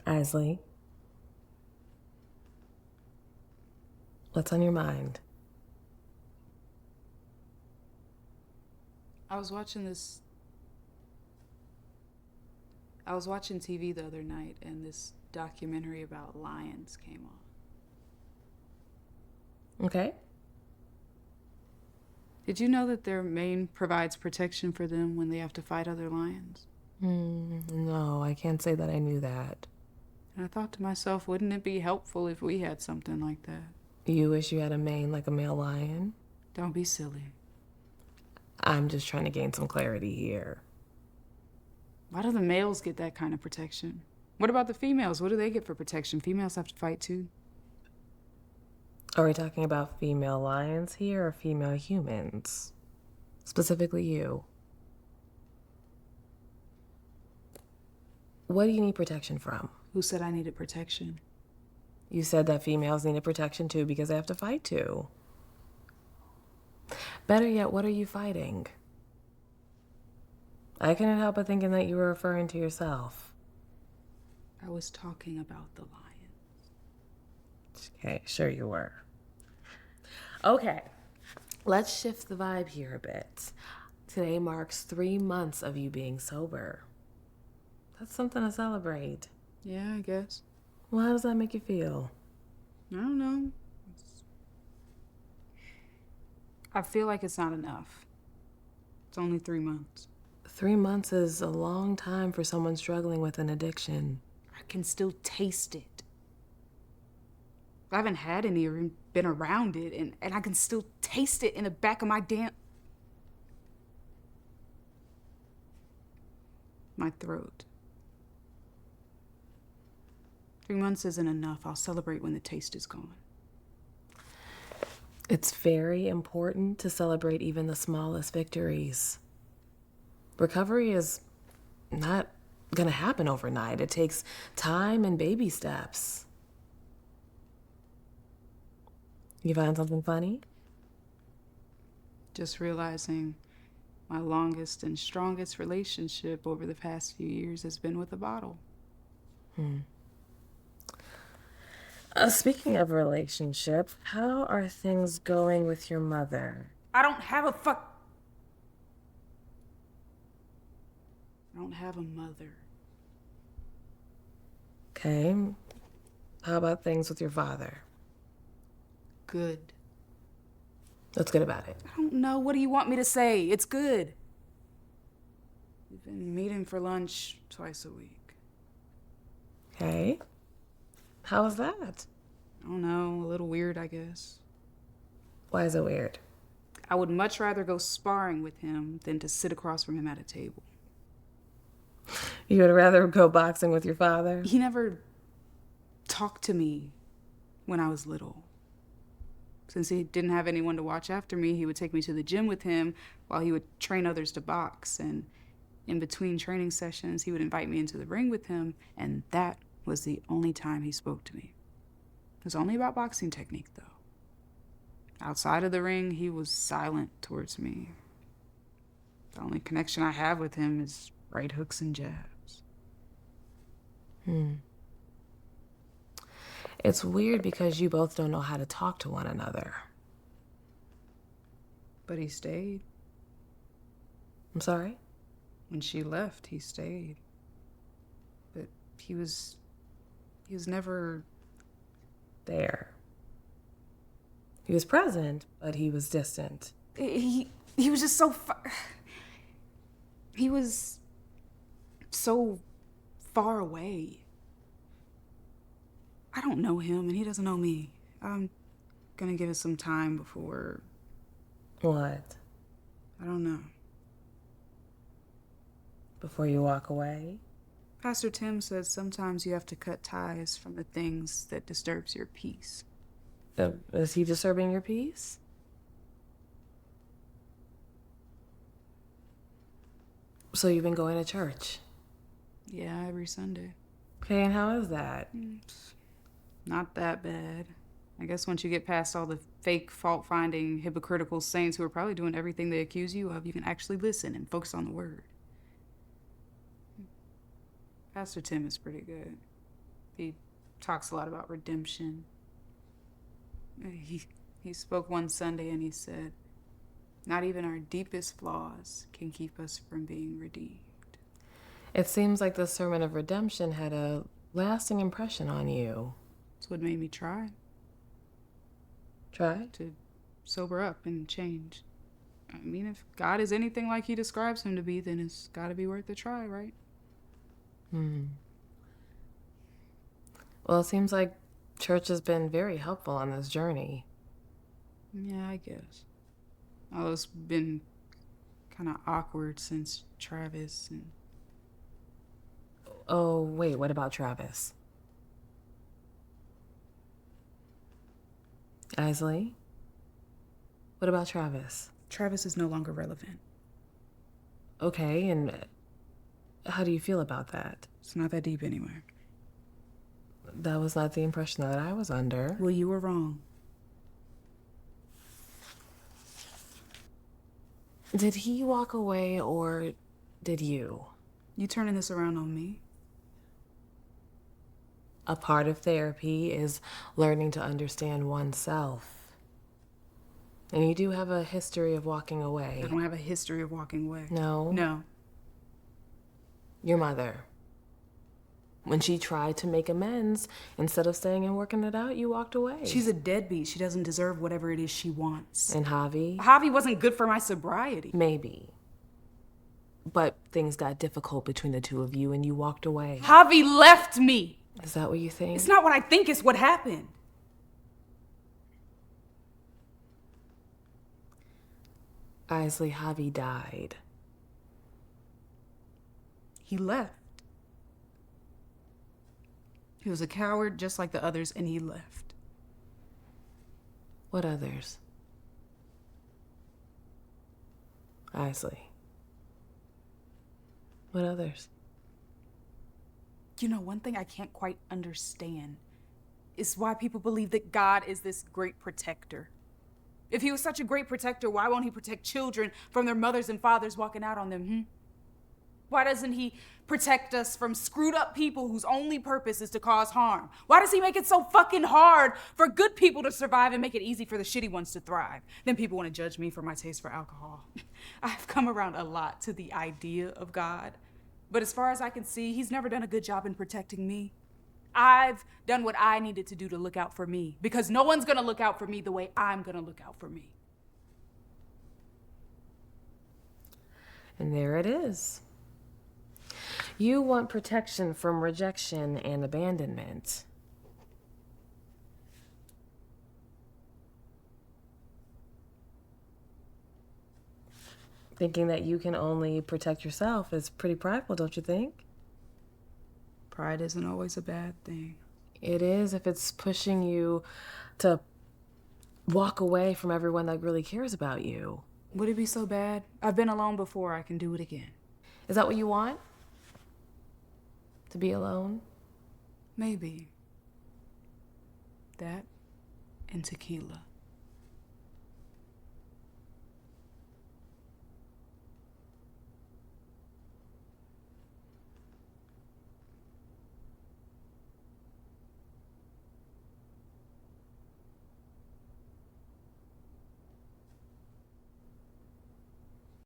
Isley, what's on your mind? I was watching TV the other night, and this documentary about lions came on. Okay. Did you know that their mane provides protection for them when they have to fight other lions? No, I can't say that I knew that. And I thought to myself, wouldn't it be helpful if we had something like that? You wish you had a mane like a male lion? Don't be silly. I'm just trying to gain some clarity here. Why do the males get that kind of protection? What about the females? What do they get for protection? Females have to fight too. Are we talking about female lions here or female humans? Specifically you. What do you need protection from? Who said I needed protection? You said that females needed protection too because they have to fight too. Better yet, what are you fighting? I couldn't help but thinking that you were referring to yourself. I was talking about the lions. Okay, sure you were. Okay, let's shift the vibe here a bit. Today marks 3 months of you being sober. That's something to celebrate. Yeah, I guess. Well, how does that make you feel? I don't know. I feel like it's not enough. It's only 3 months. 3 months is a long time for someone struggling with an addiction. I can still taste it. I haven't had any or been around it, and I can still taste it in the back of my throat. 3 months isn't enough. I'll celebrate when the taste is gone. It's very important to celebrate even the smallest victories. Recovery is not gonna happen overnight. It takes time and baby steps. You find something funny? Just realizing my longest and strongest relationship over the past few years has been with a bottle. Speaking of relationship, how are things going with your mother? I don't have a mother. Okay. How about things with your father? Good. What's good about it? I don't know. What do you want me to say? It's good. We've been meeting for lunch twice a week. Okay. How was that? I don't know. A little weird, I guess. Why is it weird? I would much rather go sparring with him than to sit across from him at a table. You would rather go boxing with your father? He never talked to me when I was little. Since he didn't have anyone to watch after me, he would take me to the gym with him while he would train others to box. And in between training sessions, he would invite me into the ring with him, and that was the only time he spoke to me. It was only about boxing technique, though. Outside of the ring, he was silent towards me. The only connection I have with him is right hooks and jabs. It's weird because you both don't know how to talk to one another. But he stayed. I'm sorry? When she left, he stayed. But he was never There. He was present, but he was distant. He was just so he was so far away. I don't know him, and he doesn't know me. I'm gonna give it some time before... What? I don't know. Before you walk away? Pastor Tim says sometimes you have to cut ties from the things that disturbs your peace. Is he disturbing your peace? So you've been going to church? Yeah, every Sunday. Okay, and how is that? Not that bad. I guess once you get past all the fake, fault-finding, hypocritical saints who are probably doing everything they accuse you of, you can actually listen and focus on the word. Pastor Tim is pretty good. He talks a lot about redemption. He spoke one Sunday and he said, "Not even our deepest flaws can keep us from being redeemed." It seems like the sermon of redemption had a lasting impression on you. That's what made me try Try? to sober up and change. I mean, if God is anything like he describes him to be, then it's got to be worth a try, right? Well, it seems like church has been very helpful on this journey. Yeah, I guess. Although it's been kind of awkward since Travis and... Oh, wait, what about Travis? Isley? What about Travis? Travis is no longer relevant. Okay, and how do you feel about that? It's not that deep anyway. That was not the impression that I was under. Well, you were wrong. Did he walk away or did you? You turning this around on me? A part of therapy is learning to understand oneself. And you do have a history of walking away. I don't have a history of walking away. No? No. Your mother. When she tried to make amends, instead of staying and working it out, you walked away. She's a deadbeat. She doesn't deserve whatever it is she wants. And Javi? Javi wasn't good for my sobriety. Maybe. But things got difficult between the two of you and you walked away. Javi left me. Is that what you think? It's not what I think, it's what happened. Isley, Javi died. He left. He was a coward just like the others, and he left. What others? Isley. What others? You know, one thing I can't quite understand is why people believe that God is this great protector. If he was such a great protector, why won't he protect children from their mothers and fathers walking out on them, Why doesn't he protect us from screwed up people whose only purpose is to cause harm? Why does he make it so fucking hard for good people to survive and make it easy for the shitty ones to thrive? Then people want to judge me for my taste for alcohol. I've come around a lot to the idea of God, but as far as I can see, he's never done a good job in protecting me. I've done what I needed to do to look out for me, because no one's gonna look out for me the way I'm gonna look out for me. And there it is. You want protection from rejection and abandonment. Thinking that you can only protect yourself is pretty prideful, don't you think? Pride isn't always a bad thing. It is if it's pushing you to walk away from everyone that really cares about you. Would it be so bad? I've been alone before. I can do it again. Is that what you want? To be alone? Maybe. That and tequila.